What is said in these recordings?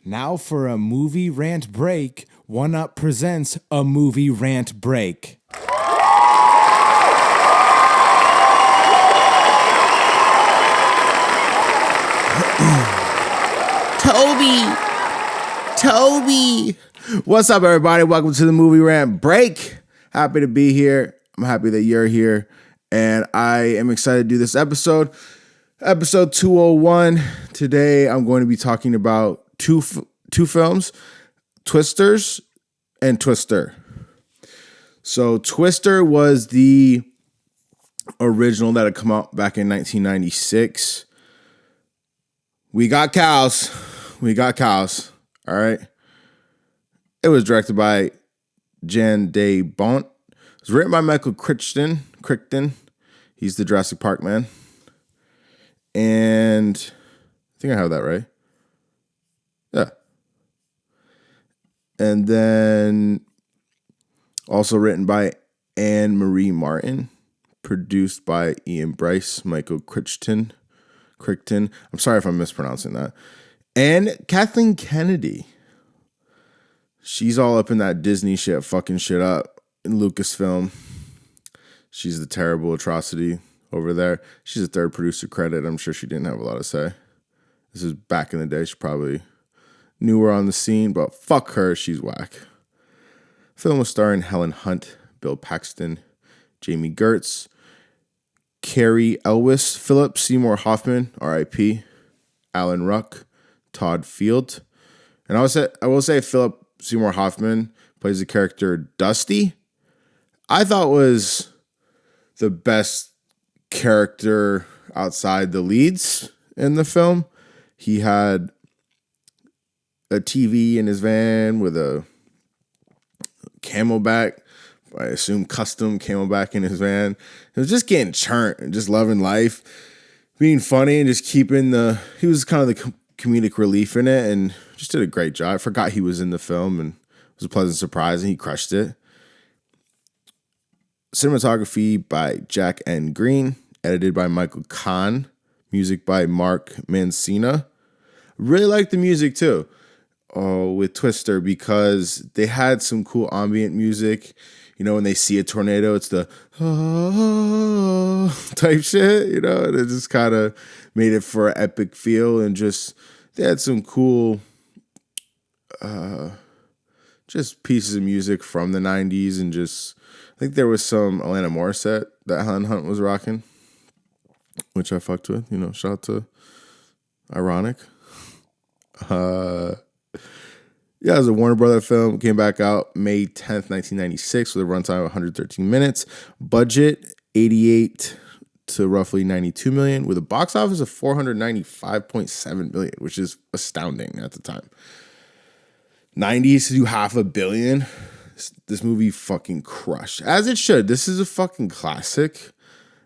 Now for a movie rant break, One Up presents a movie rant break. Toby. What's up, everybody? Welcome to the movie rant break. Happy to be here. I'm happy that you're here. And I am excited to do this episode 201. Today, I'm going to be talking about two films, Twisters and Twister. So Twister was the original that had come out back in 1996. We got cows. All right. It was directed by Jan de Bont. It was written by Michael Crichton. He's the Jurassic Park man. And I think I have that right. Yeah. And then also written by Anne Marie Martin. Produced by Ian Bryce, Michael Crichton. I'm sorry if I'm mispronouncing that. And Kathleen Kennedy. She's all up in that Disney shit, fucking shit up in Lucasfilm. She's the terrible atrocity over there. She's a third producer credit. I'm sure she didn't have a lot to say. This is back in the day. She probably knew her on the scene, but fuck her. She's whack. The film was starring Helen Hunt, Bill Paxton, Jamie Gertz, Carrie Elwes, Philip Seymour Hoffman, R.I.P., Alan Ruck, Todd Field. And I will say Philip Seymour Hoffman plays the character Dusty. I thought was the best character outside the leads in the film. He had a TV in his van with a Camelback, I assume custom Camelback in his van. He was just getting churnt and just loving life, being funny and just he was kind of the comedic relief in it and just did a great job. I forgot he was in the film and it was a pleasant surprise and he crushed it. Cinematography by Jack N. Green, edited by Michael Kahn, music by Mark Mancina. Really like the music too with Twister because they had some cool ambient music. You know, when they see a tornado, it's the type shit, you know, and it just kind of made it for an epic feel and just they had some cool just pieces of music from the 90s and just I think there was some Alanis Morissette that Helen Hunt was rocking, which I fucked with, you know, shout out to Ironic. Yeah, it was a Warner Brother film. Came back out May 10th, 1996 with a runtime of 113 minutes. Budget, 88 to roughly 92 million with a box office of 495.7 million, which is astounding at the time. 90s to do $500 million. This movie fucking crushed. As it should. This is a fucking classic.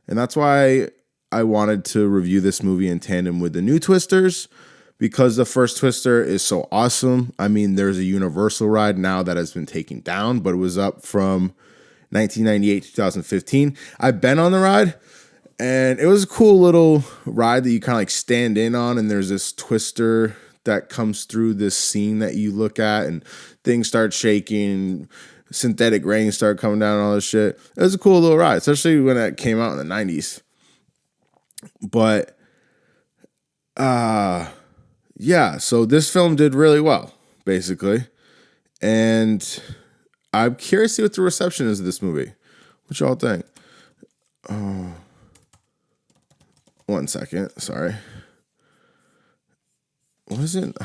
And that's why I wanted to review this movie in tandem with the new Twisters. Because the first Twister is so awesome. I mean, there's a Universal ride now that has been taken down, but it was up from 1998 to 2015. I've been on the ride, and it was a cool little ride that you kind of like stand in on, and there's this Twister that comes through this scene that you look at, and things start shaking, synthetic rain start coming down, and all this shit. It was a cool little ride, especially when it came out in the 90s. But, yeah, so this film did really well, basically. And I'm curious to see what the reception is of this movie. What y'all think? Oh, 1 second. Sorry. What is it?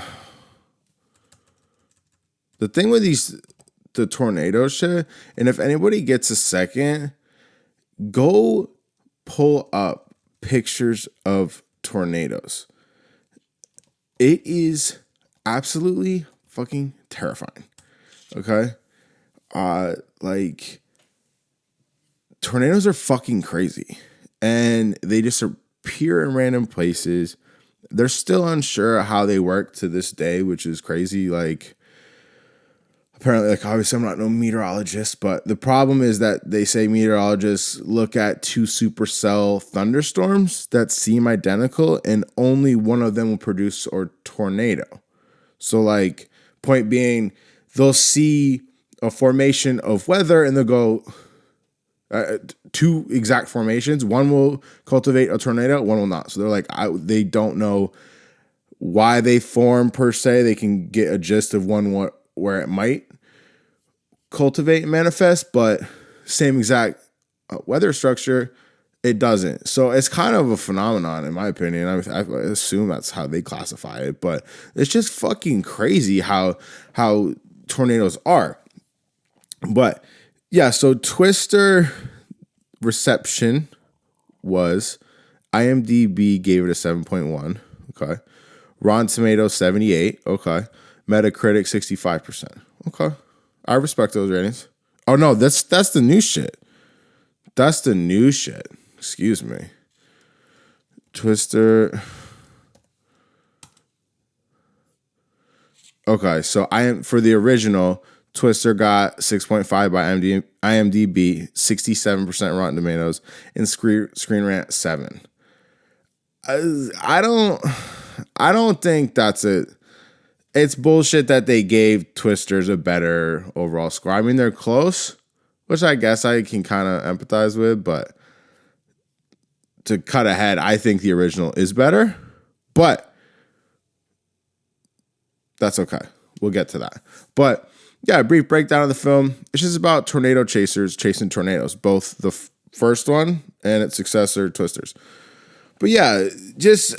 The thing with the tornado shit, and if anybody gets a second, go pull up pictures of tornadoes. It is absolutely fucking terrifying. Okay? Like, tornadoes are fucking crazy. And they just appear in random places. They're still unsure how they work to this day, which is crazy. Like, apparently, like, obviously I'm not no meteorologist, but the problem is that they say meteorologists look at two supercell thunderstorms that seem identical and only one of them will produce a tornado. So like, point being, they'll see a formation of weather and they'll go two exact formations. One will cultivate a tornado, one will not. So they're like, they don't know why they form per se. They can get a gist of one where it might cultivate and manifest, but same exact weather structure, it doesn't. So it's kind of a phenomenon, in my opinion. I assume that's how they classify it, but it's just fucking crazy how tornadoes are. But yeah, so Twister reception was, IMDb gave it a 7.1. Okay. Rotten Tomatoes 78. Okay. Metacritic 65%. Okay. I respect those ratings. Oh no, that's the new shit. That's the new shit. Excuse me. Twister. Okay, so for the original, Twister got 6.5 by IMDb, 67% Rotten Tomatoes, and Screen Rant 7. I don't think that's it. It's bullshit that they gave Twisters a better overall score. I mean, they're close, which I guess I can kind of empathize with, but to cut ahead, I think the original is better, but that's okay. We'll get to that. But yeah, a brief breakdown of the film. It's just about tornado chasers chasing tornadoes, both the first one and its successor, Twisters. But yeah, just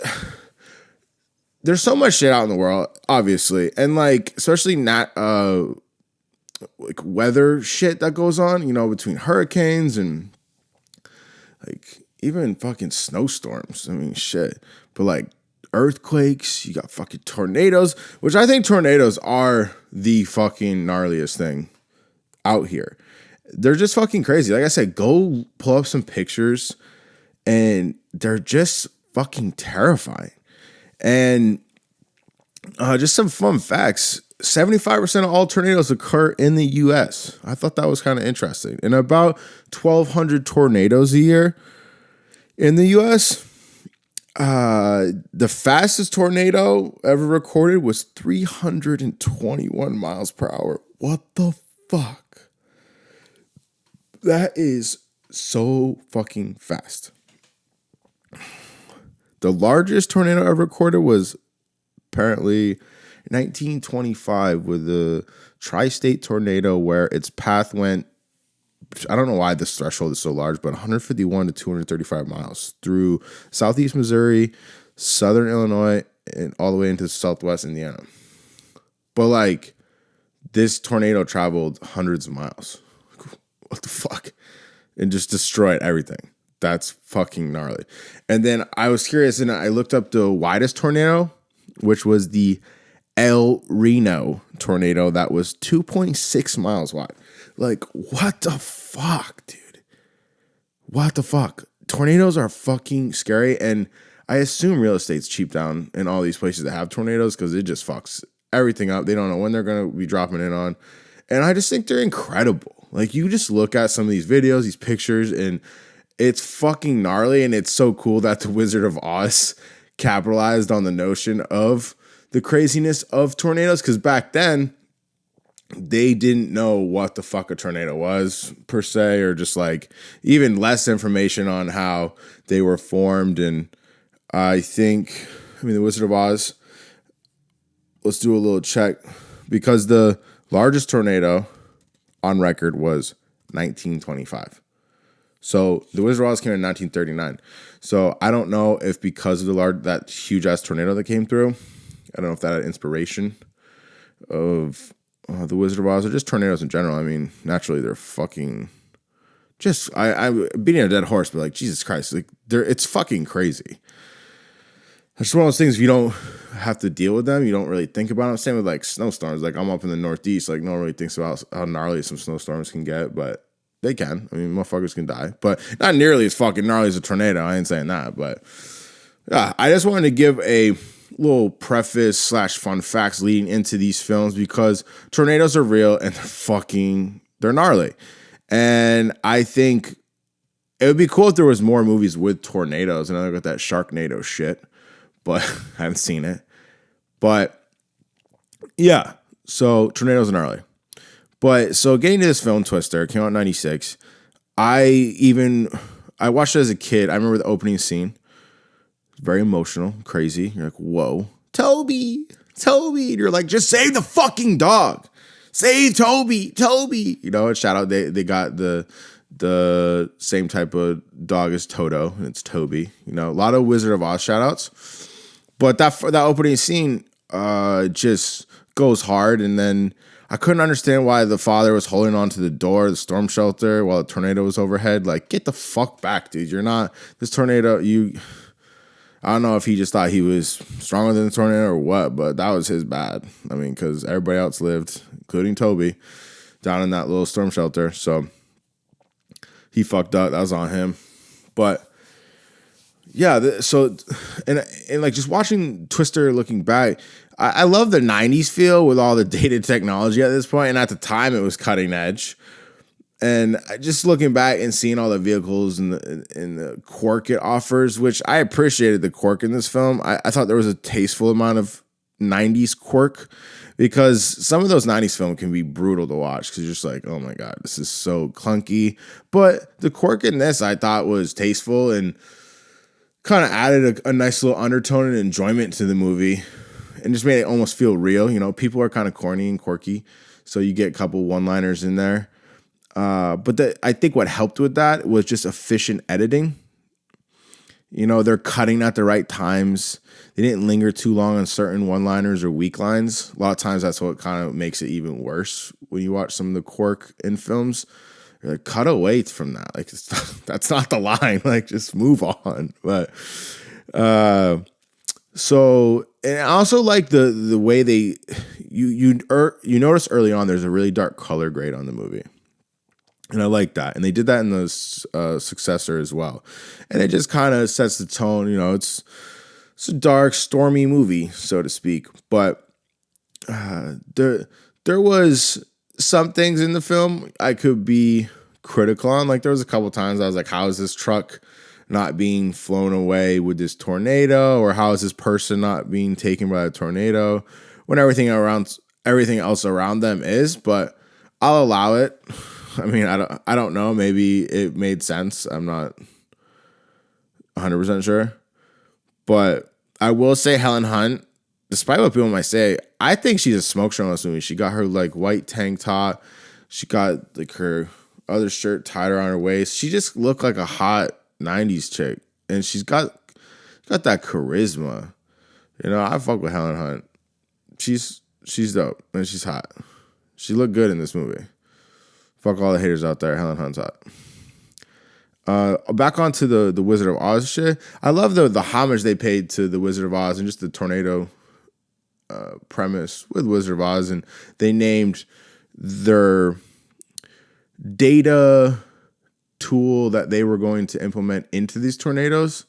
there's so much shit out in the world, obviously, and like especially not like weather shit that goes on, between hurricanes and like even fucking snowstorms. I mean, shit. But like earthquakes, you got fucking tornadoes, which I think tornadoes are the fucking gnarliest thing out here. They're just fucking crazy. Like I said, go pull up some pictures and they're just fucking terrifying. And just some fun facts. 75% of all tornadoes occur in the U.S. I thought that was kind of interesting. And about 1,200 tornadoes a year in the U.S. The fastest tornado ever recorded was 321 miles per hour. What the fuck? That is so fucking fast. The largest tornado ever recorded was apparently 1925 with the tri-state tornado where its path went, I don't know why this threshold is so large, but 151 to 235 miles through southeast Missouri, southern Illinois, and all the way into southwest Indiana. But like, this tornado traveled hundreds of miles. What the fuck? And just destroyed everything. That's fucking gnarly. And then I was curious and I looked up the widest tornado, which was the El Reno tornado that was 2.6 miles wide. Like, what the fuck, dude? What the fuck? Tornadoes are fucking scary, and I assume real estate's cheap down in all these places that have tornadoes because it just fucks everything up. They don't know when they're going to be dropping in on. And I just think they're incredible. Like, you just look at some of these videos, these pictures, and it's fucking gnarly, and it's so cool that the Wizard of Oz capitalized on the notion of the craziness of tornadoes, because back then, they didn't know what the fuck a tornado was, per se, or just like even less information on how they were formed. And the Wizard of Oz, let's do a little check, because the largest tornado on record was 1925. So the Wizard of Oz came in 1939. So I don't know if because of that huge ass tornado that came through, I don't know if that had inspiration of the Wizard of Oz or just tornadoes in general. I mean, naturally they're fucking just, I'm beating a dead horse, but like, Jesus Christ, like it's fucking crazy. It's one of those things, if you don't have to deal with them, you don't really think about them. Same with like snowstorms. Like, I'm up in the Northeast, like no one really thinks about how gnarly some snowstorms can get, but they can. I mean, motherfuckers can die, but not nearly as fucking gnarly as a tornado. I ain't saying that, but yeah, I just wanted to give a little preface / fun facts leading into these films, because tornadoes are real and they're gnarly. And I think it would be cool if there was more movies with tornadoes. And I got that Sharknado shit, but I haven't seen it. But Yeah. So tornadoes are gnarly. But so getting to this film, Twister, it came out in 96. I watched it as a kid. I remember the opening scene. Very emotional, crazy. You're like, whoa, Toby, Toby. And you're like, just save the fucking dog. Save Toby, Toby. You know, shout out, they got the same type of dog as Toto, and it's Toby. You know, a lot of Wizard of Oz shout outs. But that opening scene just goes hard, and then I couldn't understand why the father was holding on to the door, the storm shelter, while the tornado was overhead. Like, get the fuck back, dude. You're not this tornado. I don't know if he just thought he was stronger than the tornado or what, but that was his bad. I mean, because everybody else lived, including Toby, down in that little storm shelter. So he fucked up. That was on him. But yeah, and like just watching Twister looking back, I love the 90s feel with all the dated technology at this point. And at the time, it was cutting edge. And just looking back and seeing all the vehicles and the quirk it offers, which I appreciated the quirk in this film. I thought there was a tasteful amount of 90s quirk, because some of those 90s films can be brutal to watch because you're just like, oh my God, this is so clunky. But the quirk in this I thought was tasteful and kind of added a nice little undertone and enjoyment to the movie and just made it almost feel real. You know, people are kind of corny and quirky, so you get a couple one-liners in there. But I think what helped with that was just efficient editing. You know, they're cutting at the right times. They didn't linger too long on certain one-liners or weak lines. A lot of times that's what kind of makes it even worse when you watch some of the quirk in films. You're like, cut away from that. Like, that's not the line. Like, just move on. But so, and I also like the way you notice early on there's a really dark color grade on the movie. And I like that. And they did that in the successor as well. And it just kind of sets the tone. You know, it's a dark, stormy movie, so to speak. But there was some things in the film I could be critical on. Like, there was a couple times I was like, how is this truck not being flown away with this tornado? Or how is this person not being taken by a tornado when everything else around them is? But I'll allow it. I mean, I don't know. Maybe it made sense. I'm not 100% sure. But I will say Helen Hunt, despite what people might say, I think she's a smoke show in this movie. She got her like white tank top. She got like her other shirt tied around her waist. She just looked like a hot 90s chick. And she's got that charisma. You know, I fuck with Helen Hunt. She's dope and she's hot. She looked good in this movie. Fuck all the haters out there. Helen Hunt's hot. Back onto the Wizard of Oz shit. I love the homage they paid to the Wizard of Oz and just the tornado premise with Wizard of Oz. And they named their data tool that they were going to implement into these tornadoes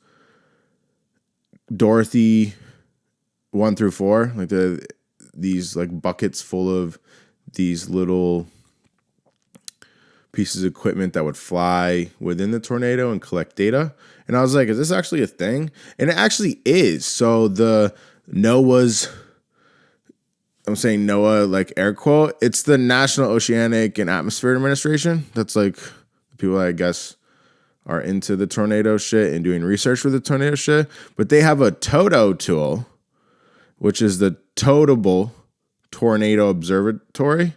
Dorothy 1 through 4. Like these like buckets full of these little pieces of equipment that would fly within the tornado and collect data. And I was like, is this actually a thing? And it actually is. So the NOAA's, I'm saying NOAA like air quote, it's the National Oceanic and Atmospheric Administration. That's like the people that I guess are into the tornado shit and doing research for the tornado shit. But they have a TOTO tool, which is the Totable Tornado Observatory.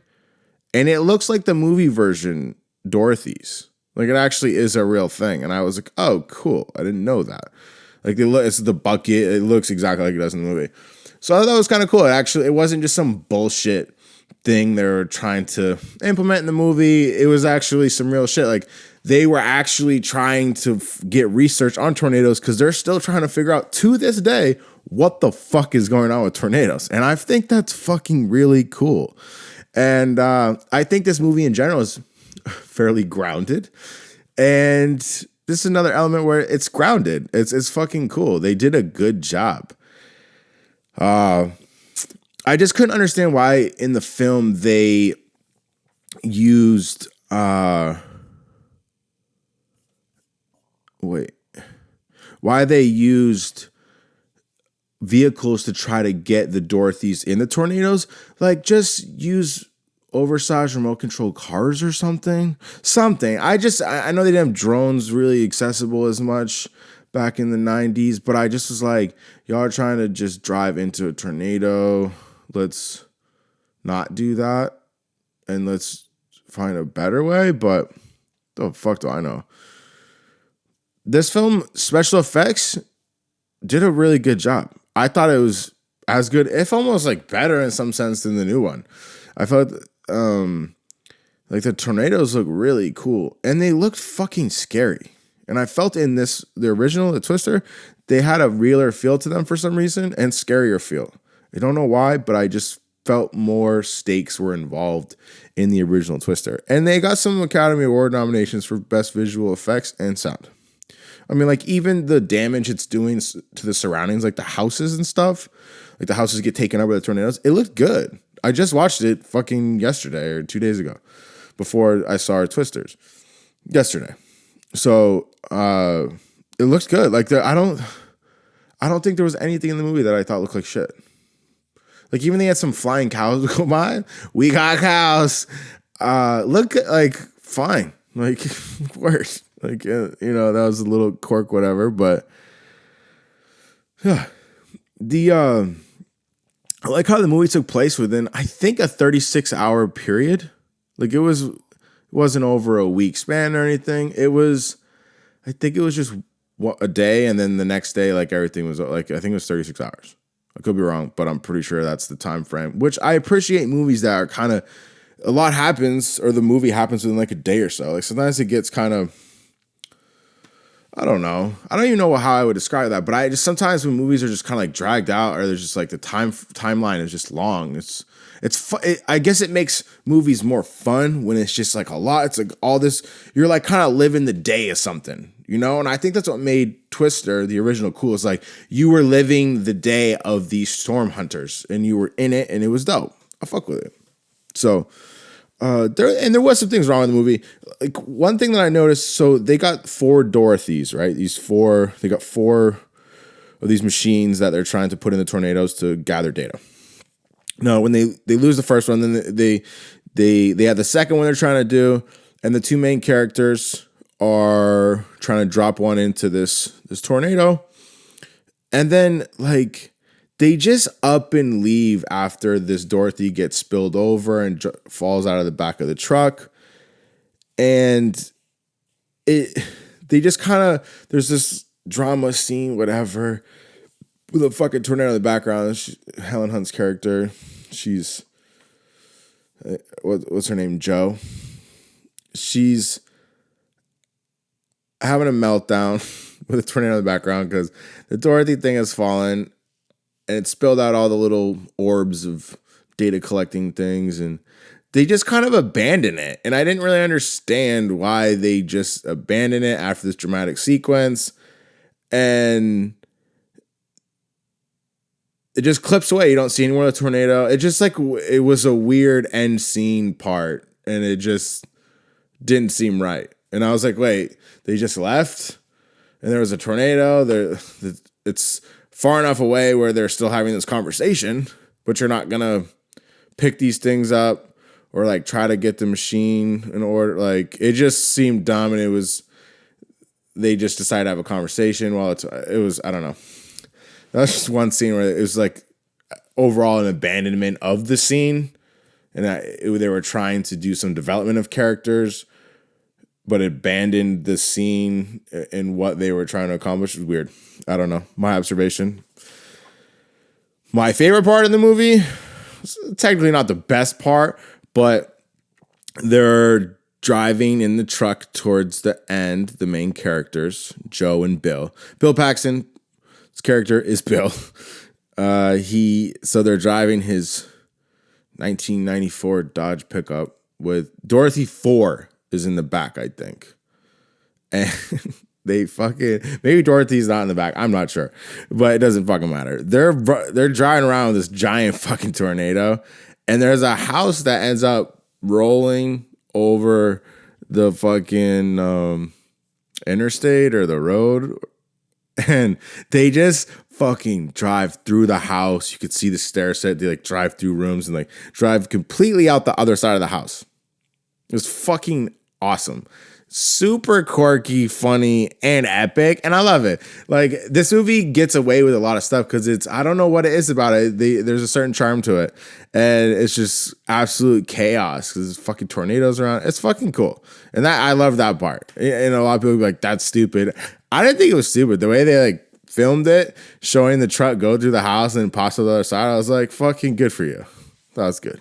And it looks like the movie version Dorothy's. Like, it actually is a real thing. And I was like, oh, cool. I didn't know that. Like, it's the bucket. It looks exactly like it does in the movie. So I thought that was kind of cool. It wasn't just some bullshit thing they were trying to implement in the movie. It was actually some real shit. Like, they were actually trying to get research on tornadoes because they're still trying to figure out to this day what the fuck is going on with tornadoes. And I think that's fucking really cool. And I think this movie in general is fairly grounded. And this is another element where it's grounded. It's fucking cool. They did a good job. I just couldn't understand why in the film they used why they used vehicles to try to get the Dorothys in the tornadoes. Like, just use oversized remote control cars or something. I know they didn't have drones really accessible as much back in the 90s, but I just was like, y'all are trying to just drive into a tornado. Let's not do that, and let's find a better way. But the fuck do I know? This film, special effects, did a really good job. I thought it was as good, if almost like better in some sense than the new one. I felt like the tornadoes look really cool, and they looked fucking scary. And I felt in the original, the Twister, they had a realer feel to them for some reason, and scarier feel. I don't know why, but I just felt more stakes were involved in the original Twister. And they got some Academy Award nominations for Best Visual Effects and Sound. I mean, like, even the damage it's doing to the surroundings, like the houses and stuff, like the houses get taken up by the tornadoes, it looked good. I just watched it fucking yesterday or 2 days ago before I saw our Twisters yesterday. So it looks good. Like, I don't think there was anything in the movie that I thought looked like shit. Like, even they had some flying cows go by. We got cows. Look like fine. Like, word. Like, that was a little quirk, whatever. But yeah, I like how the movie took place within, I think, a 36-hour period. Like, it wasn't over a week span or anything. I think it was just a day, and then the next day, like, everything was like, I think it was 36 hours. I could be wrong, but I'm pretty sure that's the time frame. Which I appreciate movies that are kind of, a lot happens, or the movie happens within like a day or so. Like, sometimes it gets kind of, I don't know. I don't even know how I would describe that, but I just, sometimes when movies are just kind of like dragged out, or there's just like the timeline is just long. I guess it makes movies more fun when it's just like a lot. It's like all this, you're like kind of living the day of something, And I think that's what made Twister, the original, cool. It's like you were living the day of these storm hunters, and you were in it, and it was dope. I fuck with it. So, there was some things wrong with the movie. Like, one thing that I noticed, so they got 4 Dorothys, right? They got 4 of these machines that they're trying to put in the tornadoes to gather data. No, when they lose the first one, then they have the second one they're trying to do, and the 2 main characters are trying to drop one into this tornado, and then like they just up and leave after this Dorothy gets spilled over and falls out of the back of the truck, and they just kind of, there's this drama scene, whatever, with a fucking tornado in the background. Helen Hunt's character, she's what's her name, Jo. She's having a meltdown with a tornado in the background because the Dorothy thing has fallen, and it spilled out all the little orbs of data collecting things, and they just kind of abandon it. And I didn't really understand why they just abandoned it after this dramatic sequence. And it just clips away. You don't see any more of the tornado. It just like, it was a weird end scene part, and it just didn't seem right. And I was like, wait, they just left? And there was a tornado. It's far enough away where they're still having this conversation, but you're not going to pick these things up or like try to get the machine in order. Like, it just seemed dumb, and they just decided to have a conversation while it was, I don't know. That was just one scene where it was like overall an abandonment of the scene, and they were trying to do some development of characters, but abandoned the scene and what they were trying to accomplish. It was weird. I don't know. My observation. My favorite part of the movie, technically not the best part, but they're driving in the truck towards the end, the main characters, Jo and Bill. Bill Paxton's character is Bill. So they're driving his 1994 Dodge pickup with Dorothy 4 is in the back, I think. And they fucking, maybe Dorothy's not in the back, I'm not sure, but it doesn't fucking matter. They're driving around with this giant fucking tornado, and there's a house that ends up rolling over the fucking interstate or the road, and they just fucking drive through the house. You could see the stair set. They like drive through rooms and like drive completely out the other side of the house. It was fucking awesome. Super quirky, funny, and epic. And I love it. Like, this movie gets away with a lot of stuff because I don't know what it is about it. There's a certain charm to it. And it's just absolute chaos because there's fucking tornadoes around. It's fucking cool. And I love that part. And a lot of people be like, that's stupid. I didn't think it was stupid. The way they like filmed it, showing the truck go through the house and pass to the other side, I was like, fucking good for you. That was good.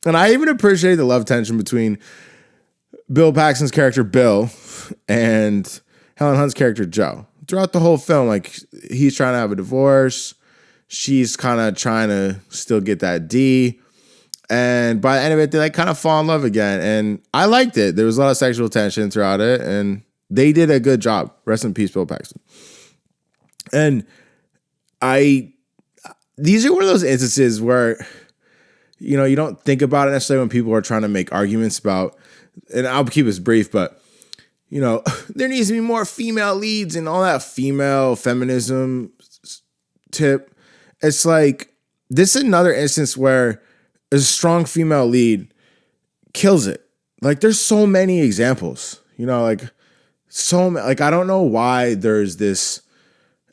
And I even appreciate the love tension between Bill Paxton's character, Bill, and Helen Hunt's character, Joe. Throughout the whole film, like, he's trying to have a divorce. She's kind of trying to still get that D. And by the end of it, they like kind of fall in love again. And I liked it. There was a lot of sexual tension throughout it. And they did a good job. Rest in peace, Bill Paxton. And these are one of those instances where, you know, you don't think about it necessarily when people are trying to make arguments about, and I'll keep this brief, but, you know, there needs to be more female leads and all that female feminism tip. It's like, this is another instance where a strong female lead kills it. Like, there's so many examples, you know, like, like, I don't know why there's this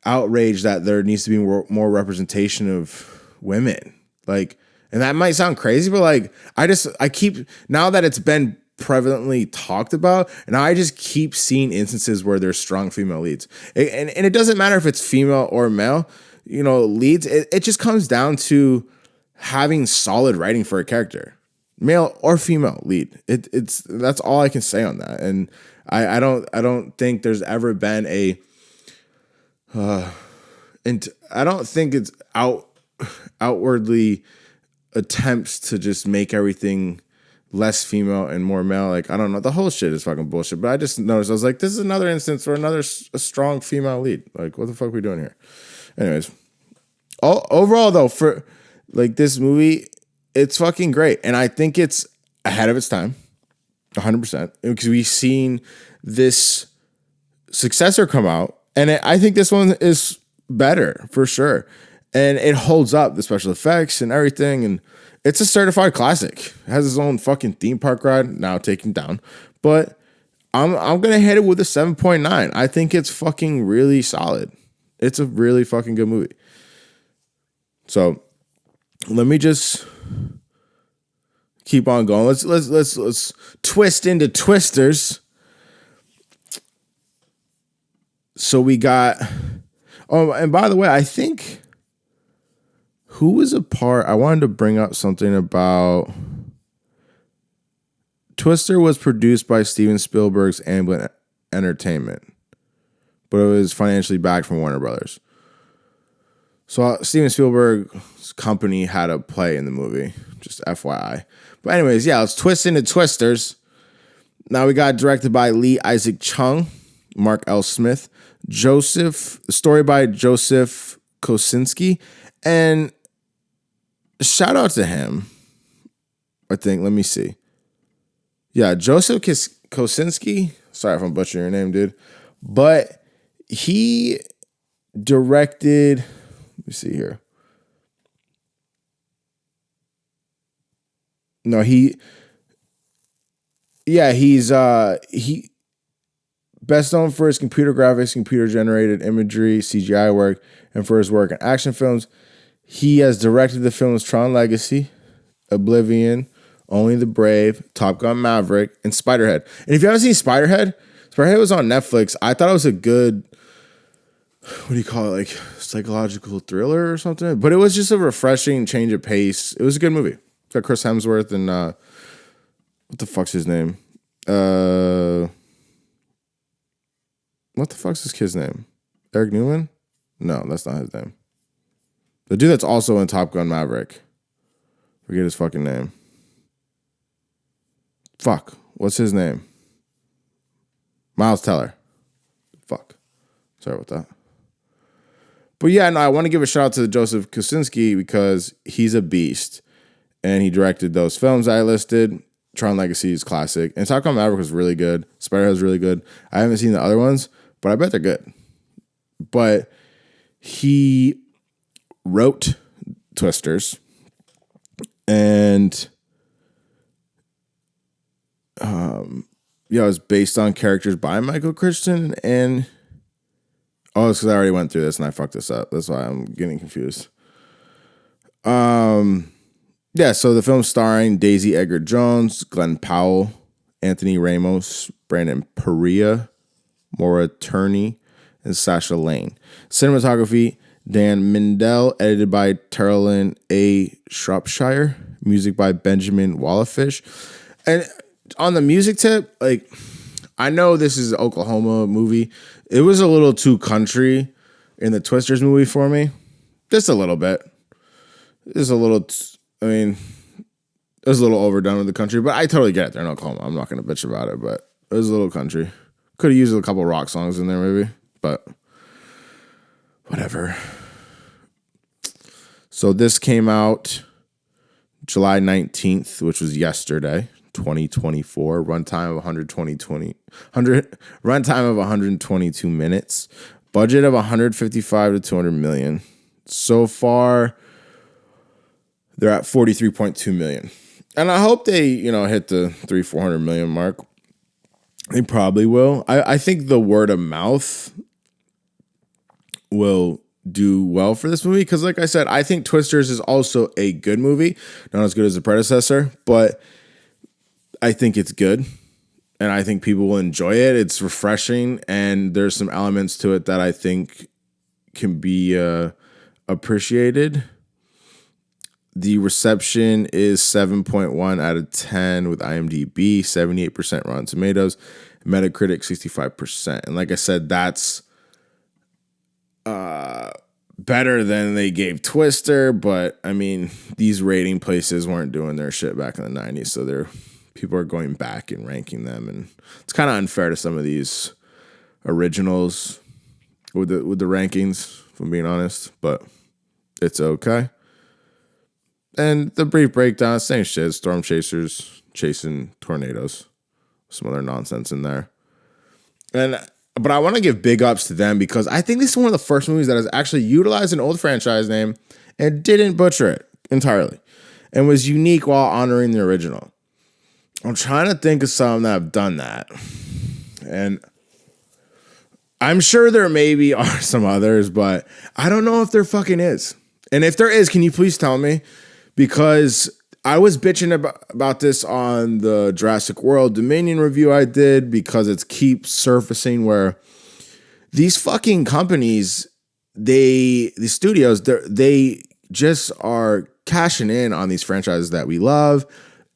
outrage that there needs to be more representation of women. Like, and that might sound crazy, but like, I keep, now that it's been prevalently talked about, and I just keep seeing instances where there's strong female leads. And it doesn't matter if it's female or male, you know, leads. It just comes down to having solid writing for a character, male or female lead. That's all I can say on that. And I don't think there's ever been and I don't think it's outwardly attempts to just make everything less female and more male. Like, I don't know. The whole shit is fucking bullshit. But I just noticed, I was like, this is another instance for a strong female lead. Like, what the fuck are we doing here? Anyways, overall though, for like this movie, it's fucking great. And I think it's ahead of its time, 100%. Because we've seen this successor come out. And I think this one is better for sure. And it holds up, the special effects and everything. And it's a certified classic. It has its own fucking theme park ride, now taken down. But I'm going to hit it with a 7.9. I think it's fucking really solid. It's a really fucking good movie. So let me just keep on going. Let's twist into twisters. So we got, oh, and by the way, I think, who was a part, I wanted to bring up something about, Twister was produced by Steven Spielberg's Amblin Entertainment, but it was financially backed from Warner Brothers. So Steven Spielberg's company had a play in the movie, just FYI. But anyways, yeah, let's twist into twisters. Now we got directed by Lee Isaac Chung, Mark L. Smith, story by Joseph Kosinski, and shout out to him. I think, let me see. Yeah, Joseph Kosinski. Sorry if I'm butchering your name, dude. But he directed, let me see here. No, he's best known for his computer graphics, computer-generated imagery, CGI work, and for his work in action films. He has directed the films Tron Legacy, Oblivion, Only the Brave, Top Gun Maverick, and Spiderhead. And if you haven't seen Spiderhead was on Netflix. I thought it was a good, what do you call it, like psychological thriller or something? But it was just a refreshing change of pace. It was a good movie. It's got Chris Hemsworth and, what the fuck's his name? What the fuck's this kid's name? Eric Newman? No, that's not his name. The dude that's also in Top Gun Maverick. Forget his fucking name. Fuck. What's his name? Miles Teller. Fuck. Sorry about that. But yeah, no, I want to give a shout out to Joseph Kosinski because he's a beast. And he directed those films I listed. Tron Legacy is classic. And Top Gun Maverick was really good. Spiderhead was really good. I haven't seen the other ones, but I bet they're good. But he wrote Twisters, and it was based on characters by Michael Crichton. And it's because I already went through this and I fucked this up. That's why I'm getting confused. So the film's starring Daisy Edgar Jones, Glenn Powell, Anthony Ramos, Brandon Perea, Maura Turney, and Sasha Lane. Cinematography, Dan Mindell, edited by Terrellyn A. Shropshire, music by Benjamin Wallafish. And on the music tip, like, I know this is an Oklahoma movie. It was a little too country in the Twisters movie for me. Just a little bit. Just a little, it was a little overdone with the country, but I totally get it. They're in Oklahoma. I'm not going to bitch about it, but it was a little country. Could have used a couple rock songs in there maybe, but whatever. So this came out July 19th, which was yesterday, 2024. Runtime of 122 minutes. Budget of 155 to 200 million. So far, they're at 43.2 million. And I hope they, hit the 400 million mark. They probably will. I think the word of mouth will do well for this movie because, like I said, I think Twisters is also a good movie. Not as good as the predecessor, but I think it's good. And I think people will enjoy it. It's refreshing, and there's some elements to it that I think can be appreciated. The reception is 7.1 out of 10 with IMDb, 78% Rotten Tomatoes, Metacritic 65%. And like I said, that's better than they gave Twister, but I mean, these rating places weren't doing their shit back in the 90s, so people are going back and ranking them, and it's kind of unfair to some of these originals with the rankings, if I'm being honest, but it's okay. And the brief breakdown, same shit. Storm chasers chasing tornadoes. Some other nonsense in there. But I want to give big ups to them because I think this is one of the first movies that has actually utilized an old franchise name and didn't butcher it entirely and was unique while honoring the original. I'm trying to think of some that have done that. And I'm sure there maybe are some others, but I don't know if there fucking is. And if there is, can you please tell me? Because I was bitching about this on the Jurassic World Dominion review I did because it keeps surfacing where these fucking companies, the studios, they just are cashing in on these franchises that we love,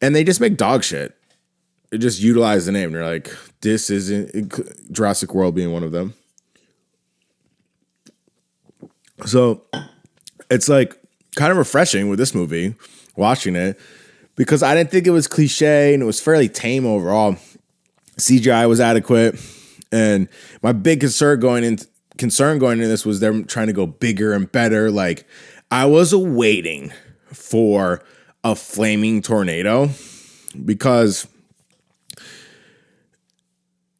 and they just make dog shit. They just utilize the name. They're like, this isn't Jurassic World being one of them. So it's like kind of refreshing with this movie, watching it, because I didn't think it was cliche and it was fairly tame overall. CGI was adequate, and my big concern going into this was them trying to go bigger and better. Like, I was waiting for a flaming tornado because,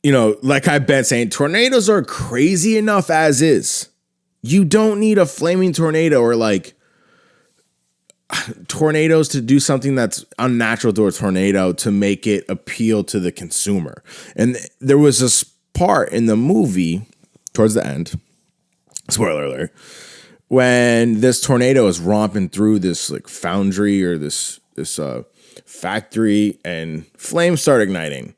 like I've been saying, tornadoes are crazy enough as is. You don't need a flaming tornado or like tornadoes to do something that's unnatural to a tornado to make it appeal to the consumer. And there was this part in the movie towards the end, spoiler alert, when this tornado is romping through this like foundry or this factory, and flames start igniting,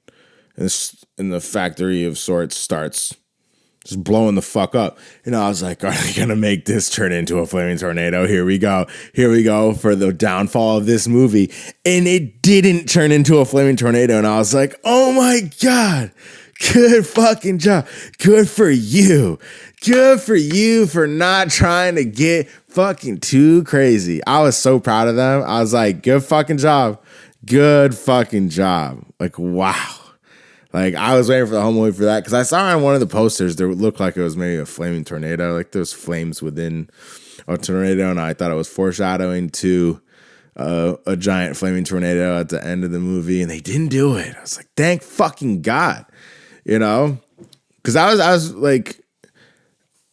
and the factory of sorts starts just blowing the fuck up. And I was like, are they going to make this turn into a flaming tornado? Here we go for the downfall of this movie. And it didn't turn into a flaming tornado. And I was like, oh my God, good fucking job. Good for you. Good for you for not trying to get fucking too crazy. I was so proud of them. I was like, good fucking job. Good fucking job. Like, wow. Like, I was waiting for the whole movie for that because I saw on one of the posters there looked like it was maybe a flaming tornado. Like, there's flames within a tornado, and I thought it was foreshadowing to a giant flaming tornado at the end of the movie, and they didn't do it. I was like, thank fucking God, because I was like,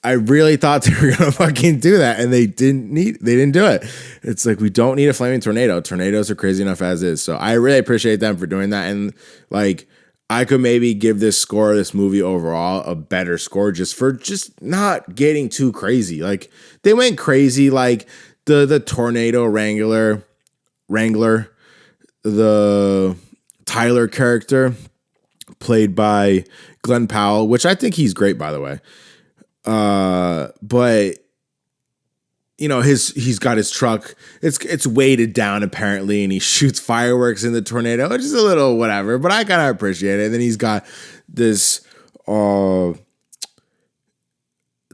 I really thought they were gonna fucking do that, and they didn't do it. It's like, we don't need a flaming tornado. Tornadoes are crazy enough as is. So I really appreciate them for doing that. And like, I could maybe give this movie overall a better score just for just not getting too crazy. Like, they went crazy, like the tornado wrangler, the Tyler character played by Glenn Powell, which I think he's great, by the way. But you know, he's got his truck. It's weighted down apparently, and he shoots fireworks in the tornado, which is a little whatever, but I kind of appreciate it. And then he's got this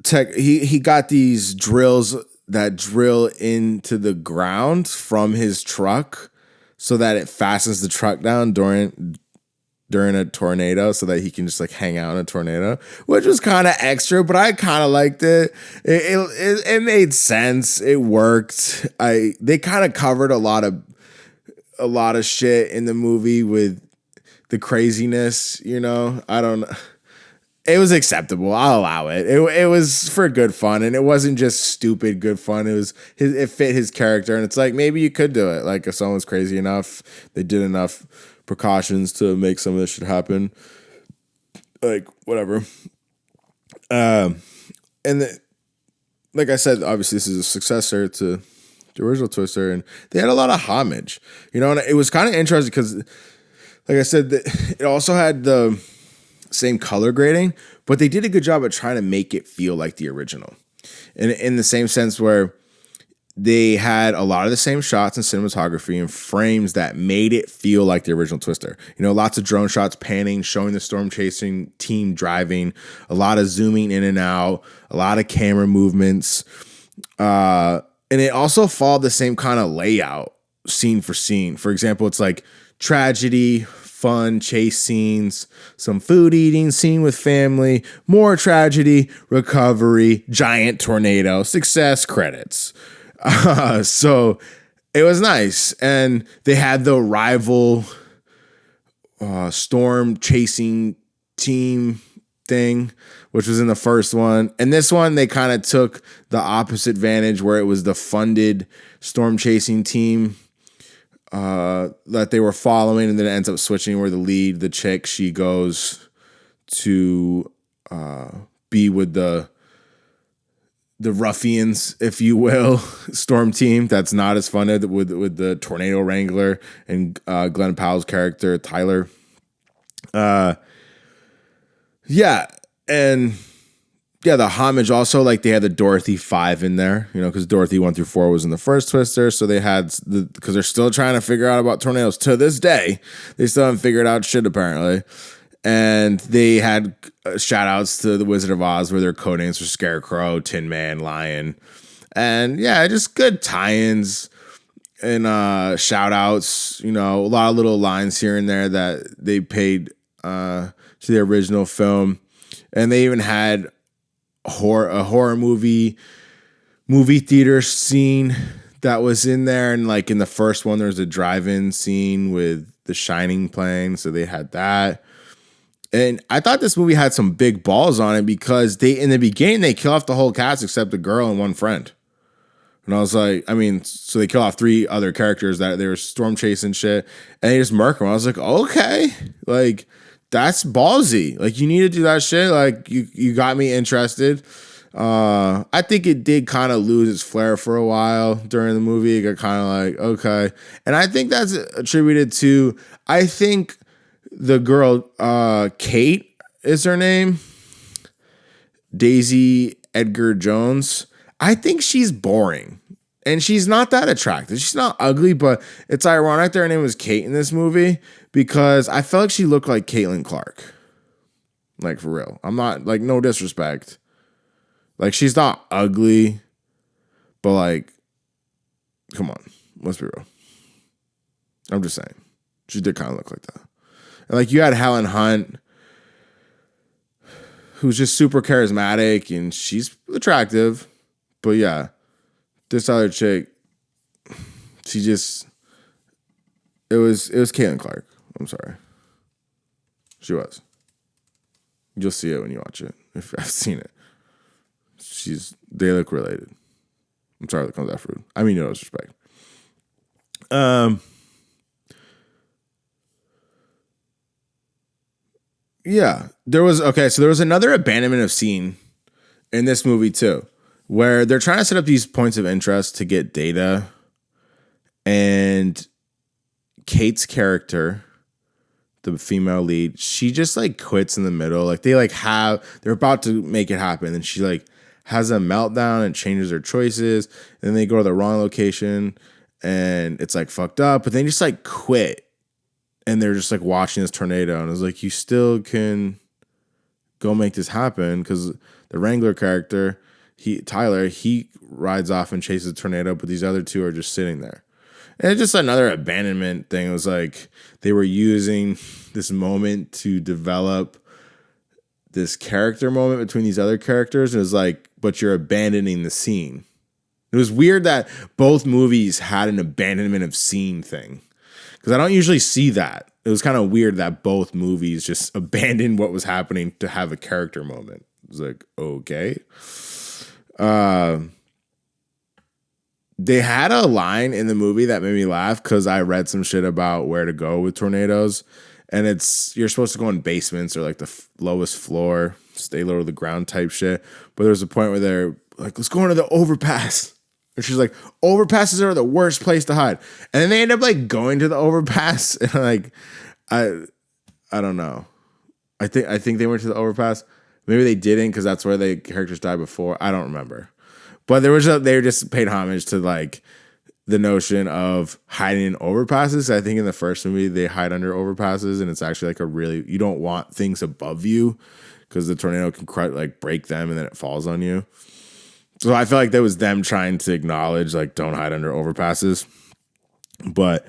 he got these drills that drill into the ground from his truck so that it fastens the truck down during a tornado, so that he can just like hang out in a tornado, which was kind of extra, but I kind of liked it. It made sense. It worked. They kind of covered a lot of shit in the movie with the craziness, you know. I don't know. It was acceptable. I'll allow it. It was for good fun, and it wasn't just stupid good fun. It fit his character, and it's like, maybe you could do it. Like, if someone's crazy enough, they did enough precautions to make some of this shit happen. Like, whatever. Like I said, obviously this is a successor to the original Twister, and they had a lot of homage, you know. And it was kind of interesting because, like I said, it also had the same color grading, but they did a good job at trying to make it feel like the original, and in the same sense where they had a lot of the same shots and cinematography and frames that made it feel like the original Twister. You know, lots of drone shots panning, showing the storm chasing team driving, a lot of zooming in and out, a lot of camera movements. And it also followed the same kind of layout, scene for scene. For example, it's like tragedy, fun, chase scenes, some food eating, scene with family, more tragedy, recovery, giant tornado, success, credits. So it was nice. And they had the rival storm chasing team thing, which was in the first one. And this one, they kind of took the opposite advantage, where it was the funded storm chasing team that they were following, and then it ends up switching where the chick, she goes to be with the ruffians, if you will, storm team that's not as funded, with the tornado wrangler and Glenn Powell's character Tyler. The homage also, like, they had the Dorothy 5 in there, you know, because Dorothy 1 through 4 was in the first Twister, so they had because they're still trying to figure out about tornadoes to this day. They still haven't figured out shit apparently. And they had shout outs to the Wizard of Oz, where their codenames were Scarecrow, Tin Man, Lion. And yeah, just good tie-ins and shout outs, you know, a lot of little lines here and there that they paid to the original film. And they even had a horror movie theater scene that was in there. And like in the first one, there was a drive-in scene with The Shining playing. So they had that. And I thought this movie had some big balls on it, because in the beginning, they kill off the whole cast except the girl and one friend. And I was like, so they kill off 3 other characters that they were storm chasing shit, and they just murk them. I was like, okay, like, that's ballsy. Like, you need to do that shit. Like, you got me interested. I think it did kind of lose its flair for a while during the movie. It got kind of like, okay. And I think that's attributed to, I think, the girl, Kate is her name, Daisy Edgar Jones. I think she's boring, and she's not that attractive. She's not ugly, but it's ironic that her name was Kate in this movie, because I felt like she looked like Caitlin Clark. Like, for real. I'm not, like, no disrespect. Like, she's not ugly, but, like, come on. Let's be real. I'm just saying. She did kind of look like that. And like, you had Helen Hunt, who's just super charismatic, and she's attractive. But yeah, this other chick, she just, it was Caitlin Clark. I'm sorry. She was. You'll see it when you watch it, if I've seen it. They look related. I'm sorry that comes out rude. I mean no disrespect. Yeah. There was another abandonment of scene in this movie too, where they're trying to set up these points of interest to get data, and Kate's character, the female lead, she just like quits in the middle. Like they're about to make it happen, and she like has a meltdown and changes her choices. And then they go to the wrong location, and it's like fucked up. But they just like quit, and they're just like watching this tornado. And it's like, you still can go make this happen, because the Wrangler character, Tyler, he rides off and chases a tornado, but these other two are just sitting there. And it's just another abandonment thing. It was like they were using this moment to develop this character moment between these other characters. And it was like, but you're abandoning the scene. It was weird that both movies had an abandonment of scene thing, because I don't usually see that. It was kind of weird that both movies just abandoned what was happening to have a character moment. It was like, okay. They had a line in the movie that made me laugh, because I read some shit about where to go with tornadoes. And you're supposed to go in basements or like the lowest floor, stay low to the ground type shit. But there's a point where they're like, let's go into the overpass. And she's like, overpasses are the worst place to hide. And then they end up like going to the overpass. And like, I don't know. I think they went to the overpass. Maybe they didn't, because that's where the characters died before. I don't remember. But they just paid homage to like the notion of hiding in overpasses. I think in the first movie they hide under overpasses, and it's actually like you don't want things above you, because the tornado can like break them and then it falls on you. So I feel like that was them trying to acknowledge like, don't hide under overpasses. But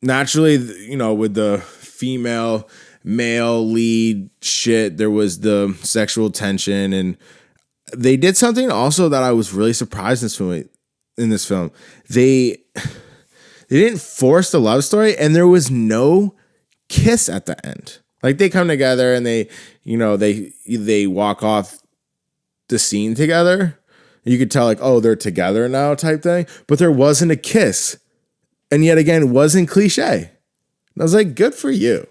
naturally, with the female male lead shit, there was the sexual tension, and they did something also that I was really surprised in this film. They didn't force the love story, and there was no kiss at the end. Like they come together and they walk off the scene together. You could tell like, oh, they're together now type thing, but there wasn't a kiss. And yet again, it wasn't cliche. And I was like, good for you.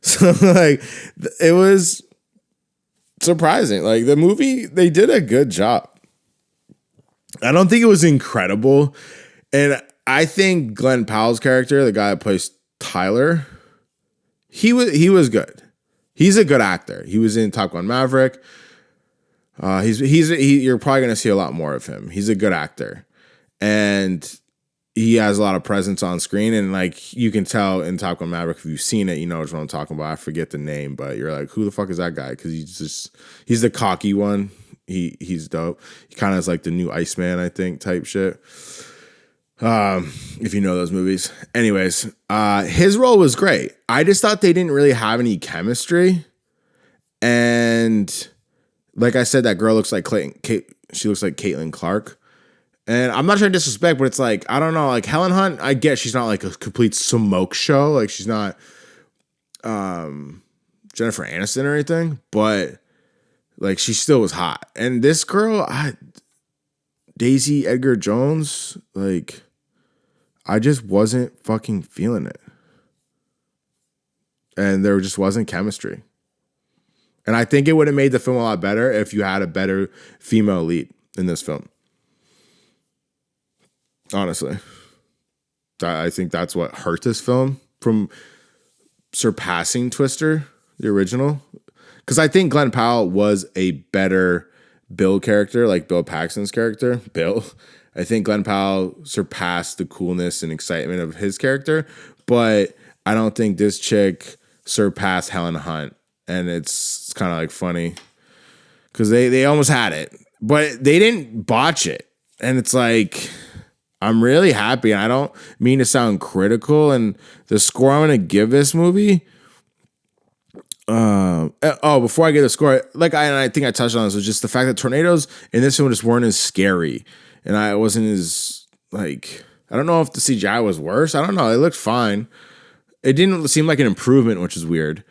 So like it was surprising. Like the movie, they did a good job. I don't think it was incredible. And I think Glenn Powell's character, the guy that plays Tyler, he was good. He's a good actor. He was in Top Gun Maverick. You're probably going to see a lot more of him. He's a good actor. And he has a lot of presence on screen, and like you can tell in Top Gun Maverick, if you've seen it, you know what I'm talking about. I forget the name, but you're like, who the fuck is that guy? Because he's the cocky one. He's dope. He kind of is like the new Iceman, I think, type shit. If you know those movies. Anyways, his role was great. I just thought they didn't really have any chemistry, and like I said, that girl looks like she looks like Caitlin Clark. And I'm not trying to disrespect, but it's like, I don't know, like Helen Hunt, I guess she's not like a complete smoke show. Like she's not Jennifer Aniston or anything, but like she still was hot. And this girl, Daisy Edgar Jones, like I just wasn't fucking feeling it. And there just wasn't chemistry. And I think it would have made the film a lot better if you had a better female lead in this film. Honestly, I think that's what hurt this film from surpassing Twister, the original. Because I think Glenn Powell was a better Bill character, like Bill Paxton's character, Bill. I think Glenn Powell surpassed the coolness and excitement of his character, but I don't think this chick surpassed Helen Hunt. And it's kind of like funny because they almost had it, but they didn't botch it. And it's like, I'm really happy, and I don't mean to sound critical. And the score I'm going to give this movie. Before I get the score, I think I touched on this, was just the fact that tornadoes in this film just weren't as scary, and I wasn't as like, I don't know if the CGI was worse. I don't know. It looked fine. It didn't seem like an improvement, which is weird.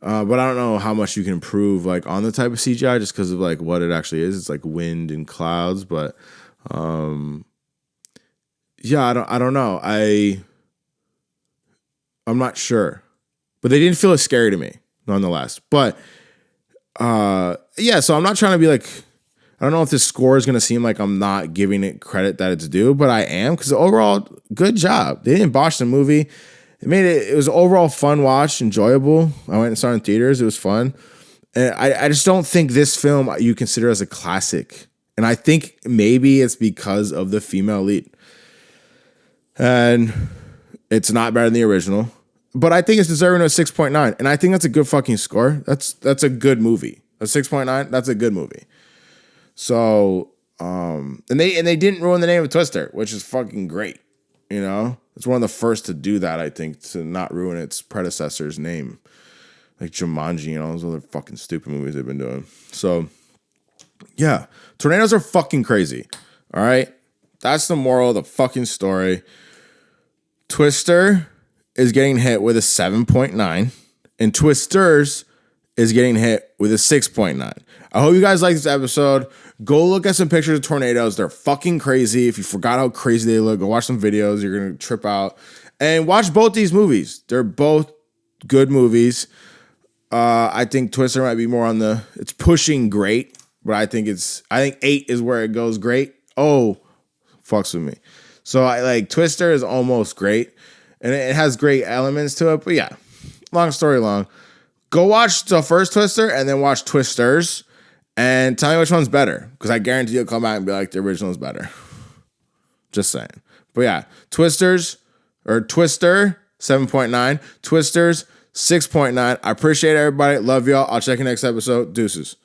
But I don't know how much you can improve like on the type of CGI just because of like what it actually is. It's like wind and clouds, but yeah, I don't know. I'm not sure, but they didn't feel as scary to me nonetheless. But yeah, so I'm not trying to be like, I don't know if this score is going to seem like I'm not giving it credit that it's due, but I am, because overall, good job. They didn't botch the movie. It was an overall fun watch, enjoyable. I went and saw it in theaters. It was fun. And I just don't think this film you consider as a classic. And I think maybe it's because of the female lead. And it's not better than the original. But I think it's deserving of a 6.9. And I think that's a good fucking score. That's a good movie. A 6.9, that's a good movie. So, and they didn't ruin the name of Twister, which is fucking great. You know? It's one of the first to do that, I think, to not ruin its predecessor's name. Like Jumanji and all those other fucking stupid movies they've been doing. So, yeah. Tornadoes are fucking crazy. All right? That's the moral of the fucking story. Twister is getting hit with a 7.9. And Twisters is getting hit with a 6.9. I hope you guys like this episode. Go look at some pictures of tornadoes. They're fucking crazy. If you forgot how crazy they look, go watch some videos. You're going to trip out. And watch both these movies. They're both good movies. I think Twister might be more on it's pushing great, but I think 8 is where it goes great. Oh, fucks with me. So I like Twister is almost great, and it has great elements to it. But yeah, long story long. Go watch the first Twister and then watch Twisters and tell me which one's better, because I guarantee you'll come back and be like, the original is better. Just saying. But yeah, Twister 7.9, Twisters 6.9. I appreciate everybody. Love y'all. I'll check you next episode. Deuces.